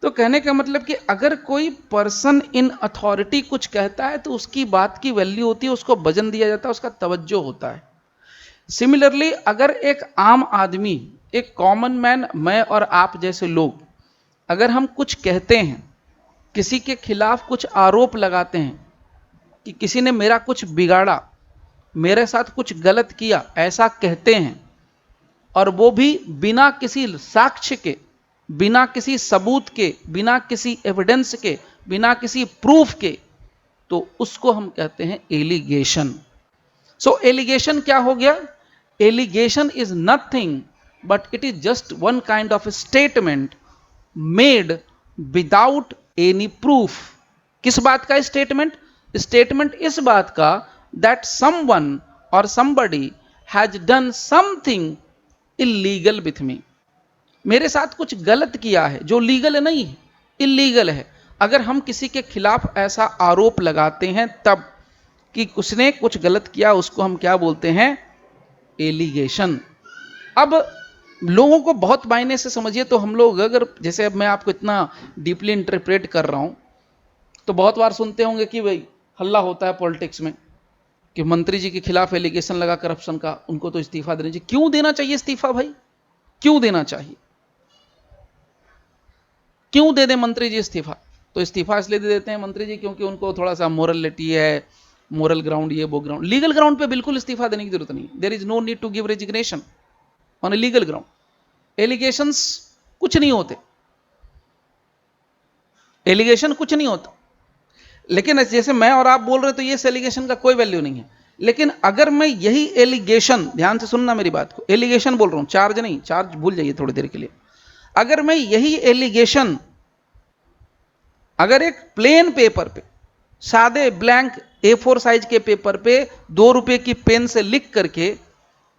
तो कहने का मतलब कि अगर कोई पर्सन इन अथॉरिटी कुछ कहता है तो उसकी बात की वैल्यू होती है, उसको वजन दिया जाता है, उसका तवज्जो होता है। सिमिलरली अगर एक आम आदमी, एक कॉमन मैन, मैं और आप जैसे लोग, अगर हम कुछ कहते हैं, किसी के खिलाफ कुछ आरोप लगाते हैं कि किसी ने मेरा कुछ बिगाड़ा, मेरे साथ कुछ गलत किया, ऐसा कहते हैं, और वो भी बिना किसी साक्ष्य के, बिना किसी सबूत के, बिना किसी एविडेंस के, बिना किसी प्रूफ के, तो उसको हम कहते हैं एलिगेशन। सो एलिगेशन क्या हो गया? Allegation is nothing but it is just one kind of statement made without any proof. किस बात का स्टेटमेंट? स्टेटमेंट इस बात का दैट समवन और somebody has done something illegal with me. मेरे साथ कुछ गलत किया है जो लीगल नहीं है, इलीगल है। अगर हम किसी के खिलाफ ऐसा आरोप लगाते हैं तब कि उसने कुछ गलत किया, उसको हम क्या बोलते हैं? एलिगेशन। अब लोगों को बहुत मायने से समझिए तो हम लोग, अगर जैसे अब मैं आपको इतना डीपली इंटरप्रेट कर रहा हूं, तो बहुत बार सुनते होंगे कि भाई हल्ला होता है पॉलिटिक्स में कि मंत्री जी के खिलाफ एलिगेशन लगा करप्शन का, उनको तो इस्तीफा देना चाहिए। क्यों देना चाहिए इस्तीफा भाई? क्यों देना चाहिए? क्यों दे दें मंत्री जी इस्तीफा? तो इस्तीफा इसलिए दे देते हैं मंत्री जी क्योंकि उनको थोड़ा सा मोरलिटी है, मोरल ग्राउंड, ये वो ग्राउंड। लीगल ग्राउंड पे बिल्कुल इस्तीफा देने की जरूरत नहीं। There is no need to give resignation on a legal ground. Allegations कुछ नहीं होते, एलिगेशन कुछ नहीं होता। लेकिन जैसे मैं और आप बोल रहे तो ये एलिगेशन का कोई वैल्यू नहीं है। लेकिन अगर मैं यही एलिगेशन, ध्यान से सुनना मेरी बात को, एलिगेशन बोल रहा हूं, चार्ज नहीं, चार्ज भूल जाइए थोड़ी देर के लिए। अगर मैं यही एलिगेशन अगर एक प्लेन पेपर पे, सादे ब्लैंक A4 साइज के पेपर पे 2 रुपए की पेन से लिख करके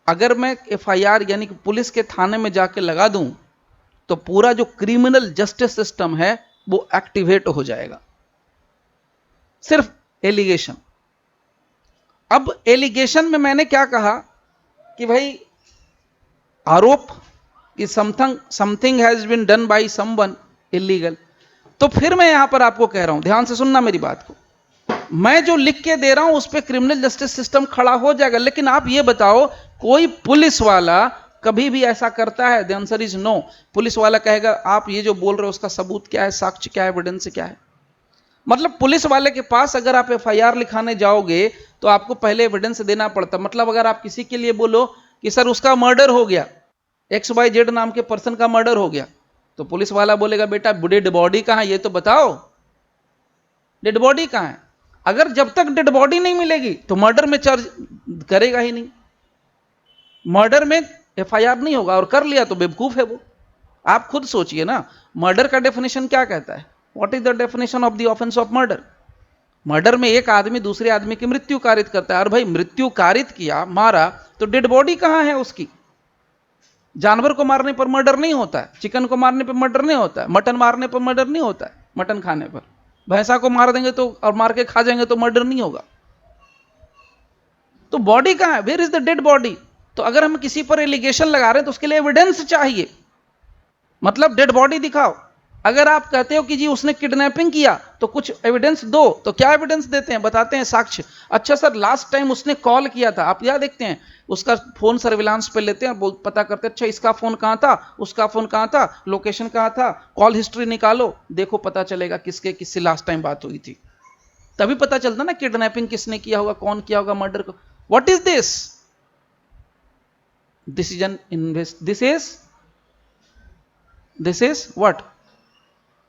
अगर मैं FIR यानी कि पुलिस के थाने में जाके लगा दूं, तो पूरा जो क्रिमिनल जस्टिस सिस्टम है वो एक्टिवेट हो जाएगा। सिर्फ एलिगेशन। अब एलिगेशन में मैंने क्या कहा कि भाई आरोप कि something has been done by someone illegal. तो फिर मैं यहां पर आपको कह रहा हूं, ध्यान से सुनना मेरी बात को, मैं जो लिख के दे रहा हूं उस पर क्रिमिनल जस्टिस सिस्टम खड़ा हो जाएगा। लेकिन आप ये बताओ, कोई पुलिस वाला कभी भी ऐसा करता है? The answer is no. Police वाला कहेगा आप ये जो बोल रहे हो उसका सबूत क्या है, साक्ष्य क्या है, एविडेंस क्या है? मतलब पुलिस वाले के पास अगर आप FIR लिखाने जाओगे तो आपको पहले एविडेंस देना पड़ता। मतलब अगर आप किसी के लिए बोलो कि सर उसका मर्डर हो गया, XYZ नाम के पर्सन का मर्डर हो गया, तो पुलिस वाला बोलेगा बेटा डेड बॉडी कहां है ये तो बताओ, डेड बॉडी कहां है? अगर जब तक डेड बॉडी नहीं मिलेगी तो मर्डर में चार्ज करेगा ही नहीं, मर्डर में FIR नहीं होगा, और कर लिया तो बेवकूफ है वो। आप खुद सोचिए ना, मर्डर का डेफिनेशन क्या कहता है? What is the definition of the offence of murder? Murder में एक आदमी दूसरे आदमी की मृत्यु कारित करता है, और भाई मृत्यु कारित किया, मारा, तो डेड बॉडी कहां है उसकी? जानवर को मारने पर मर्डर नहीं होता है, चिकन को मारने पर मर्डर नहीं होता है, मटन मारने पर मर्डर नहीं होता है, मटन खाने पर। भैंसा को मार देंगे तो और मार के खा जाएंगे तो मर्डर नहीं होगा। तो बॉडी कहां है? Where is the dead body? तो अगर हम किसी पर एलिगेशन लगा रहे हैं तो उसके लिए एविडेंस चाहिए, मतलब डेड बॉडी दिखाओ। अगर आप कहते हो कि जी उसने किडनैपिंग किया तो कुछ एविडेंस दो, तो क्या एविडेंस देते हैं? बताते हैं साक्ष्य। अच्छा सर लास्ट टाइम उसने कॉल किया था, आप क्या देखते हैं? उसका फोन सर्विलांस पे लेते हैं और पता करते हैं, अच्छा इसका फोन कहां था, उसका फोन कहां था, लोकेशन कहां था, कॉल हिस्ट्री निकालो, देखो पता चलेगा किसके किससे लास्ट टाइम बात हुई थी। तभी पता चलता ना किडनैपिंग किसने किया होगा, कौन किया होगा, मर्डर को। What is this? This is an invest, this is what?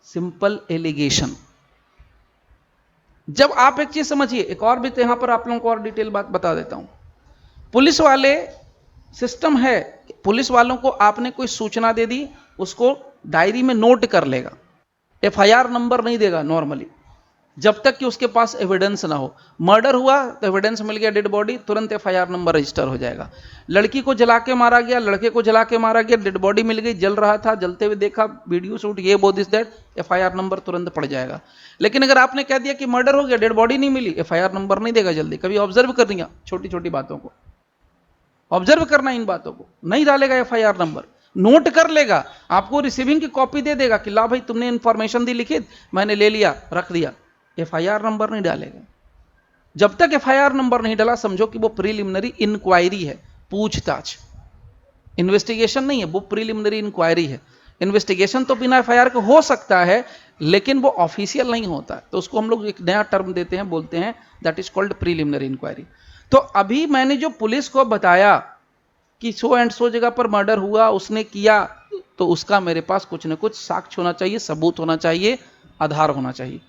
Simple allegation. जब आप एक चीज समझिए, एक और भी तो यहां पर आप लोगों को और डिटेल बात बता देता हूं। पुलिस वाले सिस्टम है, पुलिस वालों को आपने कोई सूचना दे दी, उसको डायरी में नोट कर लेगा, FIR नंबर नहीं देगा नॉर्मली, जब तक कि उसके पास एविडेंस ना हो। मर्डर हुआ तो एविडेंस मिल गया, डेड बॉडी, तुरंत FIR नंबर रजिस्टर हो जाएगा। लड़की को जला के मारा गया, लड़के को जला के मारा गया, डेड बॉडी मिल गई, जल रहा था, जलते हुए देखा, वीडियो शूट, ये वो दिस दैट, FIR नंबर तुरंत पड़ जाएगा। लेकिन अगर आपने कह दिया कि मर्डर हो गया, डेड बॉडी नहीं मिली, FIR नंबर नहीं देगा जल्दी। कभी ऑब्जर्व कर दिया, छोटी छोटी बातों को ऑब्जर्व करना, इन बातों को नहीं डालेगा FIR नंबर। नोट कर लेगा, आपको रिसीविंग की कॉपी दे देगा कि ला भाई तुमने इंफॉर्मेशन दी लिखित, मैंने ले लिया रख दिया। एफआईआर नंबर नहीं डालेगा। जब तक एफआईआर नंबर नहीं डाला समझो कि वो प्रीलिमिनरी इंक्वायरी है, पूछताछ, इन्वेस्टिगेशन नहीं है, वो प्रीलिमिनरी इंक्वायरी है। इन्वेस्टिगेशन तो बिना एफआईआर के हो सकता है लेकिन वो ऑफिशियल नहीं होता है, तो उसको हम लोग एक नया टर्म देते हैं, बोलते हैं that is called preliminary inquiry. तो अभी मैंने जो पुलिस को बताया कि सो एंड सो जगह पर मर्डर हुआ, उसने किया, तो उसका मेरे पास कुछ ना कुछ साक्ष्य होना चाहिए, सबूत होना चाहिए, आधार होना चाहिए।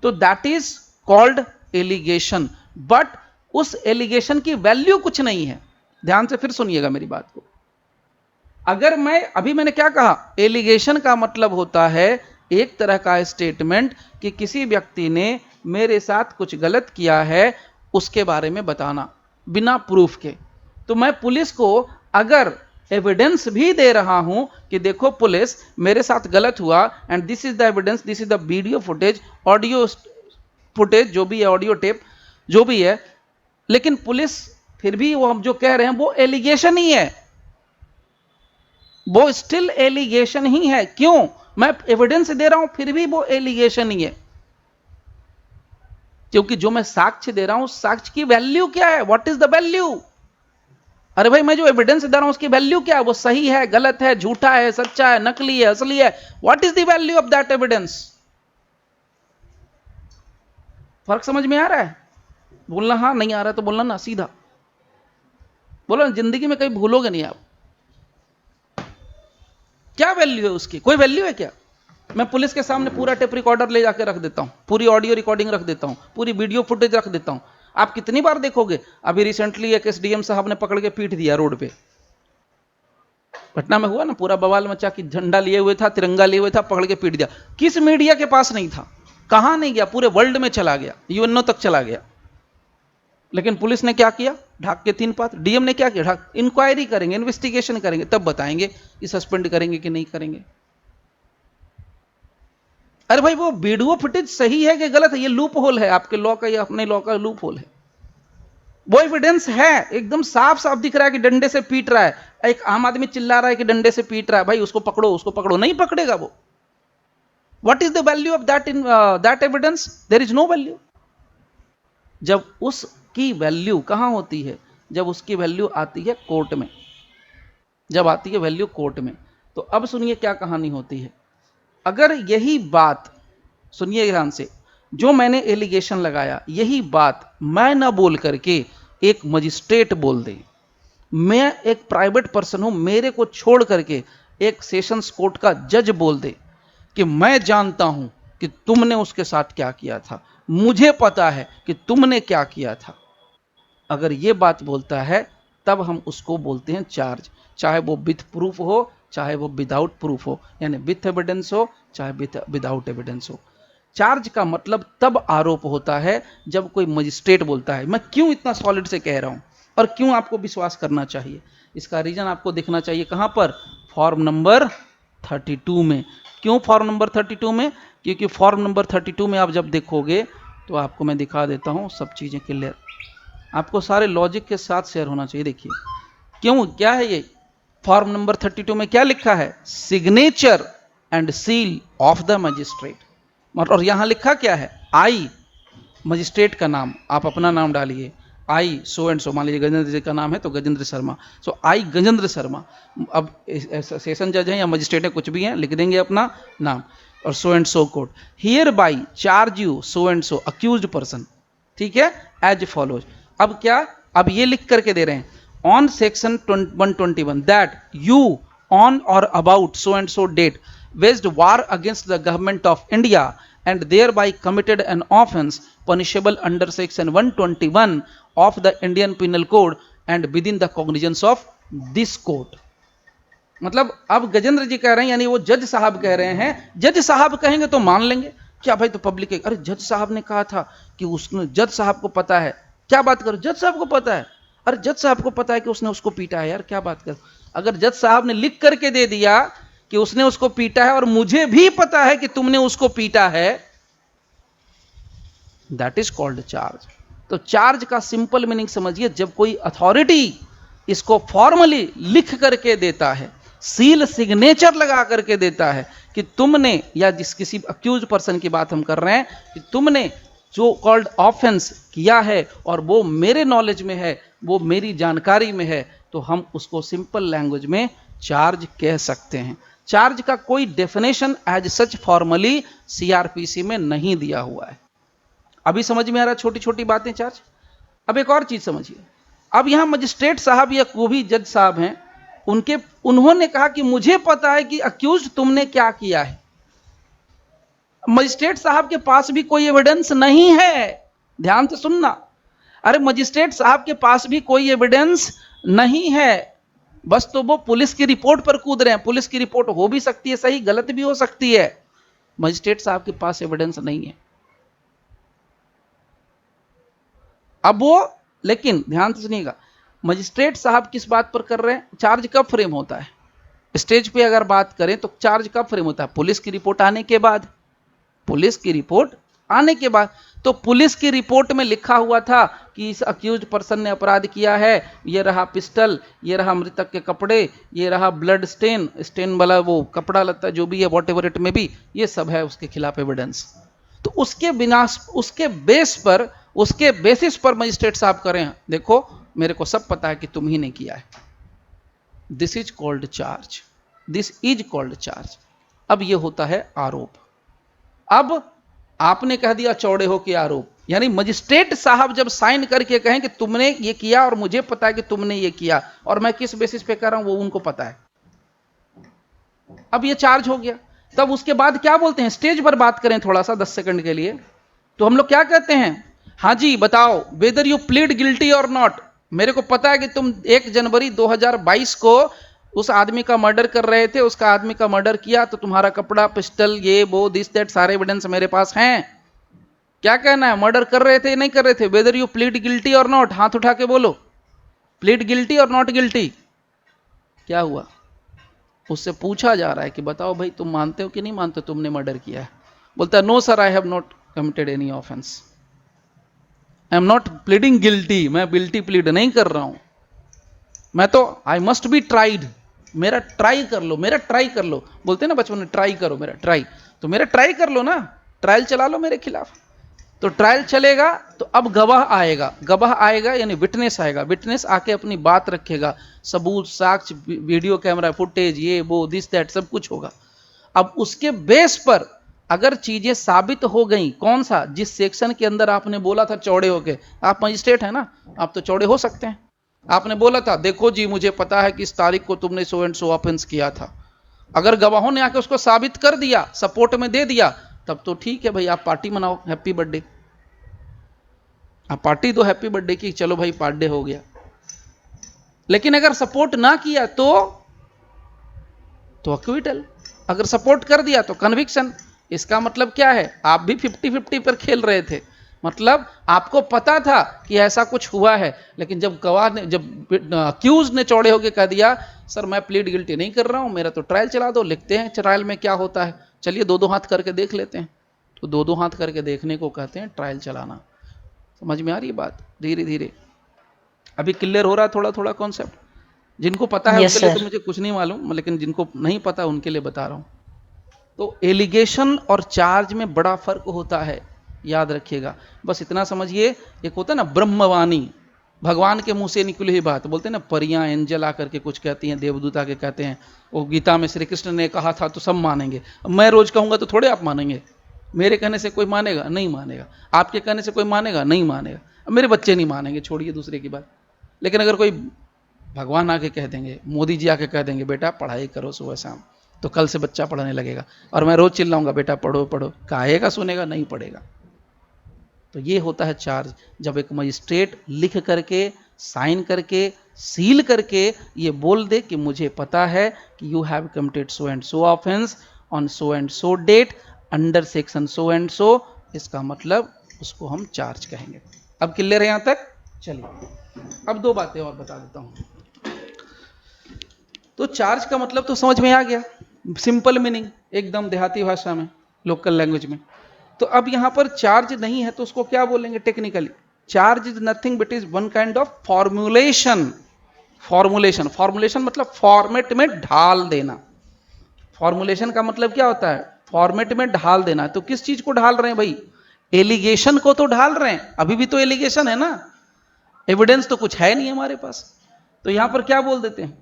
तो that is called allegation. But उस एलिगेशन की वैल्यू कुछ नहीं है। ध्यान से फिर सुनिएगा मेरी बात को। अगर मैंने क्या कहा, एलिगेशन का मतलब होता है एक तरह का स्टेटमेंट कि किसी व्यक्ति ने मेरे साथ कुछ गलत किया है उसके बारे में बताना बिना प्रूफ के। तो मैं पुलिस को अगर एविडेंस भी दे रहा हूं कि देखो पुलिस मेरे साथ गलत हुआ and this is the evidence, this is the video footage, audio footage जो भी है, ऑडियो टेप जो भी है, लेकिन पुलिस फिर भी वो हम जो कह रहे हैं वो एलिगेशन ही है, वो स्टिल एलिगेशन ही है। क्यों? मैं एविडेंस दे रहा हूं फिर भी वो एलिगेशन ही है, क्योंकि जो मैं साक्ष्य दे रहा हूं साक्ष्य की वैल्यू क्या है, व्हाट इज द वैल्यू? अरे भाई मैं जो एविडेंस दे रहा हूं उसकी वैल्यू क्या है, वो सही है, गलत है, झूठा है, सच्चा है, नकली है, असली है, what is the value of that evidence? फर्क समझ में आ रहा है? बोलना हाँ, नहीं आ रहा है तो बोलना ना, सीधा बोलो, जिंदगी में कहीं भूलोगे नहीं आप। क्या वैल्यू है उसकी? कोई वैल्यू है क्या? मैं पुलिस के सामने पूरा टेप रिकॉर्डर ले जाकर रख देता हूं, पूरी ऑडियो रिकॉर्डिंग रख देता हूं, पूरी वीडियो फुटेज रख देता हूं, आप कितनी बार देखोगे? अभी रिसेंटली एक एसडीएम साहब ने पकड़ के पीट दिया रोड पे, पटना में हुआ ना, पूरा बवाल मचा कि झंडा लिए हुए था, तिरंगा लिए हुए था, पकड़ के पीट दिया। किस मीडिया के पास नहीं था, कहां नहीं गया, पूरे वर्ल्ड में चला गया, यूएनओ तक चला गया। लेकिन पुलिस ने क्या किया? ढाक के 3 पात। डीएम ने क्या किया? ढाक, इंक्वायरी करेंगे, इन्वेस्टिगेशन करेंगे, तब बताएंगे कि सस्पेंड करेंगे कि नहीं करेंगे। अरे भाई वो वीडियो फुटेज सही है कि गलत है, ये लूप होल है आपके लॉ का, या अपने लॉ का लूप होल है। वो एविडेंस है, एकदम साफ साफ दिख रहा है कि डंडे से पीट रहा है, एक आम आदमी चिल्ला रहा है कि डंडे से पीट रहा है, भाई उसको पकड़ो, उसको पकड़ो, नहीं पकड़ेगा वो। What is the value of that in that evidence? There is no value. जब उसकी वैल्यू कहां होती है? जब उसकी वैल्यू आती है कोर्ट में, जब आती है वैल्यू कोर्ट में। तो अब सुनिए क्या कहानी होती है। अगर यही बात, सुनिए ध्यान से, जो मैंने एलिगेशन लगाया यही बात मैं ना बोल करके एक मजिस्ट्रेट बोल दे, मैं एक प्राइवेट पर्सन हूं, मेरे को छोड़ करके एक सेशंस कोर्ट का जज बोल दे कि मैं जानता हूं कि तुमने उसके साथ क्या किया था, मुझे पता है कि तुमने क्या किया था, अगर ये बात बोलता है तब हम उसको बोलते हैं चार्ज, चाहे वो विथ प्रूफ हो चाहे वो विदाउट प्रूफ हो, यानी विथ एविडेंस हो चाहे विदाउट एविडेंस हो। चार्ज का मतलब तब आरोप होता है जब कोई मजिस्ट्रेट बोलता है। मैं क्यों इतना सॉलिड से कह रहा हूं और क्यों आपको विश्वास करना चाहिए, इसका रीजन आपको दिखना चाहिए कहां पर? फॉर्म नंबर 32 में। क्यों फॉर्म नंबर 32 में? क्योंकि फॉर्म नंबर 32 में आप जब देखोगे तो आपको मैं दिखा देता हूं, सब चीजें क्लियर, आपको सारे लॉजिक के साथ शेयर होना चाहिए। देखिए क्यों, क्या है ये फॉर्म नंबर 32 में क्या लिखा है? Signature and seal of the magistrate. और यहां लिखा क्या है? आई, मजिस्ट्रेट का नाम, आप अपना नाम डालिए, आई सो एंड सो, मान लीजिए गजेंद्र जी का नाम है तो गजेंद्र शर्मा, सो आई गजेंद्र शर्मा। अब सेशन जज है या मजिस्ट्रेट है, कुछ भी है, लिख देंगे अपना नाम, और सो and so court here by charge you so and so accused person, ठीक है, एज फॉलोज। अब क्या, अब ये लिख करके दे रहे हैं, on section 121 that you on और about so and so date waged war against the government of India and thereby committed an offence punishable under section 121 of the Indian Penal Code and within the cognizance of this court। मतलब अब गजेंद्र जी कह रहे हैं, यानी वो जज साहब कह रहे हैं, जज साहब कहेंगे तो मान लेंगे, क्या भाई तो पब्लिक है, अरे जज साहब ने कहा था कि उसने, जज साहब को पता है, क्या बात करो, जज साहब को पता है, अरे जज साहब को पता है कि उसने उसको पीटा है, यार क्या बात करो। अगर जज साहब ने लिख करके दे दिया कि उसने उसको पीटा है और मुझे भी पता है कि तुमने उसको पीटा है, दैट इज कॉल्ड चार्ज। तो चार्ज का सिंपल मीनिंग समझिए, जब कोई अथॉरिटी इसको फॉर्मली लिख करके देता है, सील सिग्नेचर लगा करके देता है कि तुमने, या जिस किसी अक्यूज पर्सन की बात हम कर रहे हैं, कि तुमने जो कॉल्ड ऑफेंस किया है और वो मेरे नॉलेज में है, वो मेरी जानकारी में है, तो हम उसको सिंपल लैंग्वेज में चार्ज कह सकते हैं। चार्ज का कोई definition as such formally CrPC में नहीं दिया हुआ है। अभी समझ में आ रहा, छोटी छोटी बातें चार्ज। अब एक और चीज समझिए, अब यहां मजिस्ट्रेट साहब या कोई भी जज साहब हैं, उन्होंने कहा कि मुझे पता है कि अक्यूज तुमने क्या किया है। मजिस्ट्रेट साहब के पास भी कोई एविडेंस नहीं है, ध्यान से सुनना। अरे मजिस्ट्रेट साहब के पास भी कोई एविडेंस नहीं है, बस तो वो पुलिस की रिपोर्ट पर कूद रहे हैं। पुलिस की रिपोर्ट हो भी सकती है सही, गलत भी हो सकती है। मजिस्ट्रेट साहब के पास एविडेंस नहीं है। अब वो, लेकिन ध्यान से सुनिएगा, मजिस्ट्रेट साहब किस बात पर कर रहे हैं, चार्ज कब फ्रेम होता है। स्टेज पे अगर बात करें तो चार्ज कब फ्रेम होता है, पुलिस की रिपोर्ट आने के बाद। पुलिस की रिपोर्ट आने के बाद। तो पुलिस की रिपोर्ट में लिखा हुआ था कि इस अक्यूज पर्सन ने अपराध किया है, ये रहा पिस्टल, ये रहा मृतक के कपड़े, ये रहा ब्लड स्टेन वाला वो कपड़ा लता जो भी है, वॉट एवर इट में भी, ये सब है उसके खिलाफ एविडेंस। तो उसके बिना, उसके बेसिस पर मजिस्ट्रेट साहब करें, देखो मेरे को सब पता है कि तुम ही ने किया है। This is called charge, this is called charge. अब ये होता है आरोप। अब आपने कह दिया चौड़े हो के आरोप, यानी मजिस्ट्रेट साहब जब साइन करके कहें कि तुमने ये किया और मुझे पता है कि तुमने ये किया, और मैं किस बेसिस पे कर रहा हूं वो उनको पता है, अब ये चार्ज हो गया। तब उसके बाद क्या बोलते हैं, स्टेज पर बात करें थोड़ा सा 10 सेकंड के लिए, तो हम लोग क्या कहते हैं, हाँ जी बताओ, वेदर यू प्लीड गिल्टी और नॉट। मेरे को पता है कि तुम 1 जनवरी 2022 को उस आदमी का मर्डर कर रहे थे, उसका आदमी का मर्डर किया, तो तुम्हारा कपड़ा, पिस्टल, ये वो दिस दैट सारे एविडेंस मेरे पास हैं। क्या कहना है, मर्डर कर रहे थे नहीं कर रहे थे, वेदर यू प्लीड गिल्टी और नॉट, हाथ उठा के बोलो, प्लीड गिल्टी और नॉट गिल्टी। क्या हुआ, उससे पूछा जा रहा है कि बताओ भाई तुम मानते हो कि नहीं मानते हो तुमने मर्डर किया है। बोलता है no sir, I have not committed any offence, I am not pleading guilty, मैं गिल्टी प्लीड नहीं कर रहा हूं, मैं तो आई मस्ट बी ट्राइड, मेरा ट्राई कर लो, मेरा ट्राई कर लो। बोलते ना बचपन में, ट्राई करो मेरा ट्राई, तो मेरा ट्राई कर लो ना, ट्रायल चला लो मेरे खिलाफ। तो ट्रायल चलेगा तो अब गवाह आएगा, गवाह आएगा यानी विटनेस आएगा, विटनेस आके अपनी बात रखेगा, सबूत, साक्ष्य, वीडियो कैमरा फुटेज, ये वो दिस दैट सब कुछ होगा। अब उसके बेस पर अगर चीजें साबित हो गई, कौन सा, जिस सेक्शन के अंदर आपने बोला था चौड़े होके, आप मजिस्ट्रेट है ना, आप तो चौड़े हो सकते हैं। आपने बोला था देखो जी मुझे पता है कि इस तारीख को तुमने सो एंड सो ऑफेंस किया था, अगर गवाहों ने आके उसको साबित कर दिया, सपोर्ट में दे दिया, तब तो ठीक है भाई, आप पार्टी मनाओ, हैप्पी बर्थडे, आप पार्टी दो हैप्पी बर्थडे की, चलो भाई बर्थडे हो गया। लेकिन अगर सपोर्ट ना किया तो अक्विटल, अगर सपोर्ट कर दिया तो कन्विक्शन। इसका मतलब क्या है, आप भी 50-50 पर खेल रहे थे, मतलब आपको पता था कि ऐसा कुछ हुआ है, लेकिन जब गवाह ने, जब अक्यूज ने चौड़े होकर कह दिया सर मैं प्लीड गिल्टी नहीं कर रहा हूं, मेरा तो ट्रायल चला दो, लिखते हैं ट्रायल में क्या होता है, चलिए 2-2 हाथ करके देख लेते हैं, तो 2-2 हाथ करके देखने को कहते हैं ट्रायल चलाना। समझ में आ रही है बात, धीरे धीरे अभी क्लियर हो रहा है थोड़ा थोड़ा कॉन्सेप्ट। जिनको पता है उनके लिए तो मुझे कुछ नहीं मालूम, लेकिन जिनको नहीं पता उनके लिए बता रहा हूं। तो एलिगेशन और चार्ज में बड़ा फर्क होता है, याद रखिएगा। बस इतना समझिए, एक होता है ना ब्रह्मवाणी, भगवान के मुंह से निकली हुई बात, बोलते हैं ना परियां एंजल आकर के कुछ कहती हैं, देवदूत आके कहते हैं, वो गीता में श्री कृष्ण ने कहा था तो सब मानेंगे। मैं रोज कहूंगा तो थोड़े आप मानेंगे, मेरे कहने से कोई मानेगा नहीं मानेगा, आपके कहने से कोई मानेगा नहीं मानेगा, मेरे बच्चे नहीं मानेंगे, छोड़िए दूसरे की बात। लेकिन अगर कोई भगवान आके कह देंगे, मोदी जी आके कह देंगे बेटा पढ़ाई करो सुबह शाम, तो कल से बच्चा पढ़ने लगेगा, और मैं रोज चिल्लाऊंगा बेटा पढ़ो पढ़ो, काहेगा सुनेगा, नहीं पढ़ेगा। तो ये होता है चार्ज, जब एक मजिस्ट्रेट लिख करके, साइन करके, सील करके ये बोल दे कि मुझे पता है कि you have committed so and so offence on so and so date under section so and so, इसका मतलब उसको हम चार्ज कहेंगे। अब क्लियर है यहां तक? चलिए अब 2 बातें और बता देता हूं। तो चार्ज का मतलब तो समझ में आ गया, सिंपल मीनिंग, एकदम देहाती भाषा में, लोकल लैंग्वेज में। तो अब यहां पर चार्ज नहीं है तो उसको क्या बोलेंगे technically? Charge is nothing but is one kind of formulation. Formulation, formulation मतलब फॉर्मेट में ढाल देना। फॉर्मुलेशन का मतलब क्या होता है? फॉर्मेट में ढाल देना। तो किस चीज को ढाल रहे हैं भाई? एलिगेशन को तो ढाल रहे हैं, अभी भी तो एलिगेशन है ना, एविडेंस तो कुछ है नहीं हमारे पास। तो यहां पर क्या बोल देते हैं,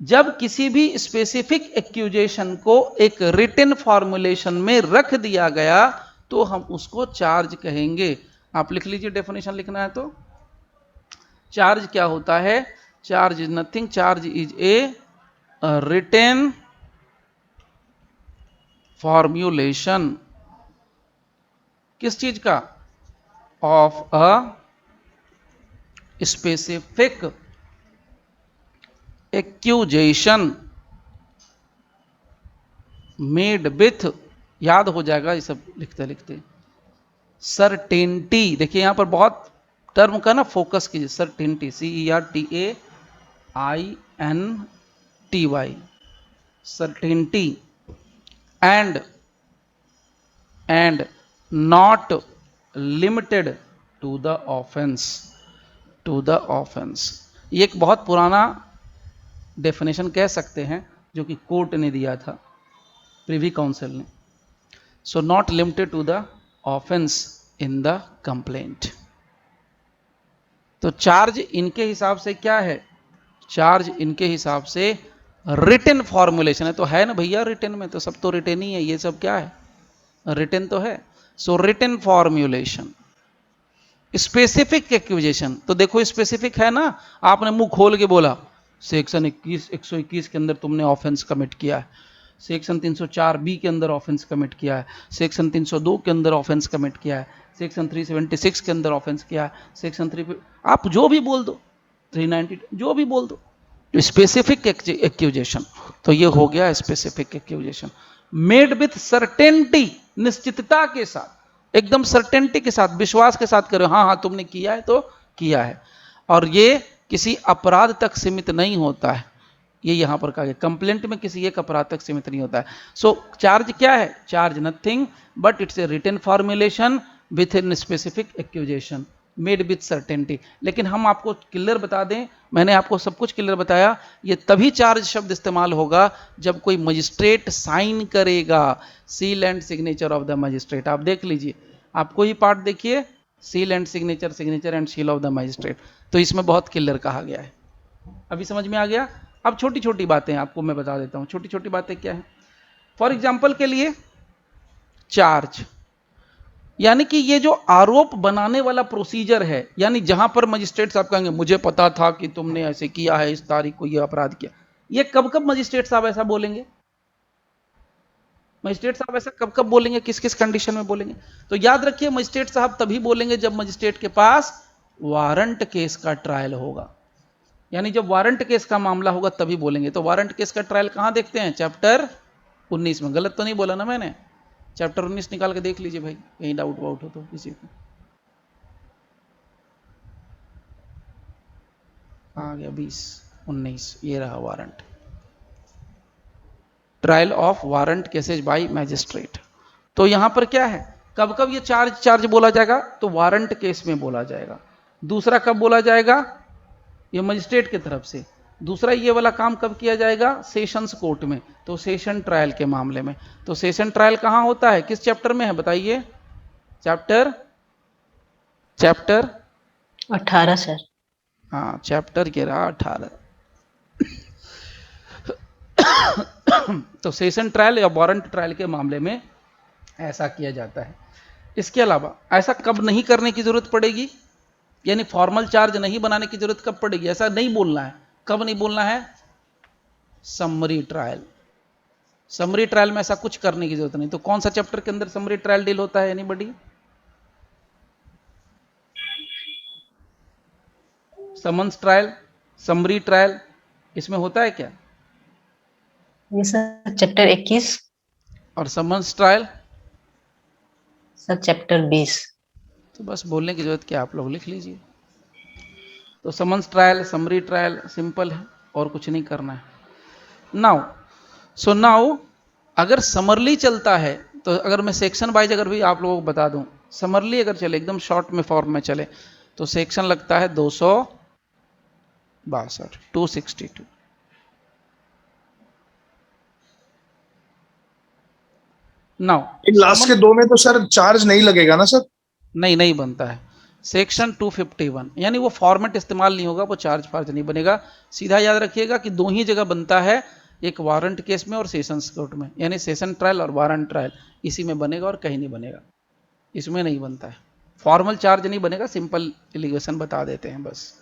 जब किसी भी स्पेसिफिक एक्यूजेशन को एक रिटन फॉर्मुलेशन में रख दिया गया तो हम उसको चार्ज कहेंगे। आप लिख लीजिए, डेफिनेशन लिखना है तो चार्ज क्या होता है? Charge is nothing, charge is a written formulation. किस चीज का? Of a specific accusation made with, याद हो जाएगा ये सब लिखते लिखते, सर्टेनिटी। देखिए यहां पर बहुत टर्म का ना फोकस कीजिए, certainty, CERTAINTY, certainty. And not limited to the offence, to the offence. ये एक बहुत पुराना डेफिनेशन कह सकते हैं जो कि कोर्ट ने दिया था, प्रिवी काउंसिल ने। So not limited to the offence in the complaint. तो चार्ज इनके हिसाब से क्या है? चार्ज इनके हिसाब से रिटन फॉर्मुलेशन है। तो है ना भैया रिटन में, तो सब तो रिटन ही है, ये सब क्या है? रिटन तो है। सो रिटन फॉर्मुलेशन, स्पेसिफिक एक्यूजेशन। तो देखो स्पेसिफिक है ना, आपने मुंह खोल के बोला सेक्शन 121 के अंदर तुमने ऑफेंस कमिट किया है, सेक्शन 304B के अंदर ऑफेंस कमिट किया है, सेक्शन 302 के अंदर ऑफेंस कमिट किया है, सेक्शन 376 के अंदर ऑफेंस किया है, सेक्शन 3, आप जो भी बोल दो, 390 जो भी बोल दो, स्पेसिफिक एक्यूजेशन। तो ये हो गया specific accusation made with certainty, निश्चितता के साथ, एकदम सर्टेनिटी के साथ, विश्वास के साथ करो, हाँ हाँ तुमने किया है तो किया है। और ये किसी अपराध तक सीमित नहीं होता है, ये यहां पर कहा गया, कंप्लेंट में किसी एक अपराध तक सीमित नहीं होता है। सो चार्ज क्या है? Charge nothing but it's a written formulation with in specific accusation made with certainty. लेकिन हम आपको क्लियर बता दें, मैंने आपको सब कुछ क्लियर बताया, ये तभी चार्ज शब्द इस्तेमाल होगा जब कोई मजिस्ट्रेट साइन करेगा, seal and signature of the magistrate. आप देख लीजिए, आप कोई पार्ट देखिए, seal and signature, signature and seal of the magistrate, तो इसमें बहुत क्लियर कहा गया है। अभी समझ में आ गया? अब छोटी छोटी बातें आपको मैं बता देता हूं, छोटी छोटी बातें क्या है। फॉर एग्जाम्पल के लिए चार्ज, यानी कि ये जो आरोप बनाने वाला प्रोसीजर है, यानी जहां पर मजिस्ट्रेट साहब कहेंगे मुझे पता था कि तुमने ऐसे किया है, इस तारीख को ये अपराध किया, ये कब कब मजिस्ट्रेट साहब ऐसा बोलेंगे? मजिस्ट्रेट साहब ऐसा कब कब बोलेंगे, किस किस कंडीशन में बोलेंगे? तो याद रखिए, मजिस्ट्रेट साहब तभी बोलेंगे जब मजिस्ट्रेट के पास वारंट केस का ट्रायल होगा, यानी जब वारंट केस का मामला होगा तभी बोलेंगे। तो वारंट केस का ट्रायल कहां देखते हैं? चैप्टर 19 में। गलत तो नहीं बोला ना मैंने? चैप्टर 19 निकाल के देख लीजिए भाई, कहीं डाउट वाउट हो तो किसी को। आ गया 20, 19, ये रहा warrant, trial of warrant cases bye magistrate. तो यहां पर क्या है, कब कब ये चार्ज बोला जाएगा? तो वारंट केस में बोला जाएगा। दूसरा कब बोला जाएगा? ये मजिस्ट्रेट की तरफ से। दूसरा ये वाला काम कब किया जाएगा? सेशंस कोर्ट में, तो सेशन ट्रायल के मामले में। तो सेशन ट्रायल कहां होता है, किस चैप्टर में है बताइए? Chapter 18 sir. हाँ, चैप्टर के रहा 18। तो सेशन ट्रायल या वारंट ट्रायल के मामले में ऐसा किया जाता है। इसके अलावा ऐसा कब नहीं करने की जरूरत पड़ेगी, यानी फॉर्मल चार्ज नहीं बनाने की जरूरत कब पड़ेगी? ऐसा नहीं बोलना है। कब नहीं बोलना है? Summary trial. समरी ट्रायल में ऐसा कुछ करने की जरूरत नहीं। तो कौन सा चैप्टर के अंदर समरी ट्रायल डील होता है anybody? Summons trial, summary trial, इसमें होता है क्या? ये सर चैप्टर 21। और समन्स ट्रायल सर चैप्टर 20। तो बस बोलने की जरूरत क्या, आप लोग लिख लीजिए। तो summons trial, summary trial simple है, और कुछ नहीं करना है। नाउ अगर समरली चलता है, तो अगर मैं सेक्शन वाइज अगर भी आप लोगों को बता दूं, समरली अगर चले, एकदम शॉर्ट में फॉर्म में चले, तो सेक्शन लगता है 62 262। नाउ इन लास्ट के दो में तो सर चार्ज नहीं लगेगा ना सर? नहीं बनता है। सेक्शन 251 यानी वो फॉर्मेट इस्तेमाल नहीं होगा, वो चार्ज फार्ज नहीं बनेगा। सीधा याद रखिएगा कि दो ही जगह बनता है, एक वारंट केस में और सेशंस कोर्ट में, यानी सेशन ट्रायल और वारंट ट्रायल, इसी में बनेगा और कहीं नहीं बनेगा, इसमें नहीं बनता है। फॉर्मल चार्ज नहीं बनेगा, सिंपल एलिगेशन बता देते हैं बस।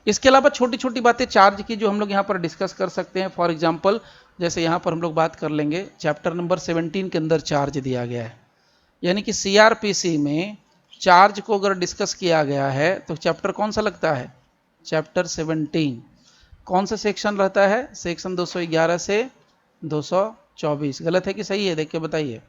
इसके अलावा छोटी छोटी बातें चार्ज की जो हम लोग यहाँ पर डिस्कस कर सकते हैं। फॉर एग्जाम्पल जैसे यहाँ पर हम लोग बात कर लेंगे, चैप्टर नंबर 17 के अंदर चार्ज दिया गया है, यानी कि सीआरपीसी में चार्ज को अगर डिस्कस किया गया है तो चैप्टर कौन सा लगता है? चैप्टर 17। कौन सा सेक्शन रहता है? सेक्शन 211 से 224। गलत है कि सही है, देख के बताइए।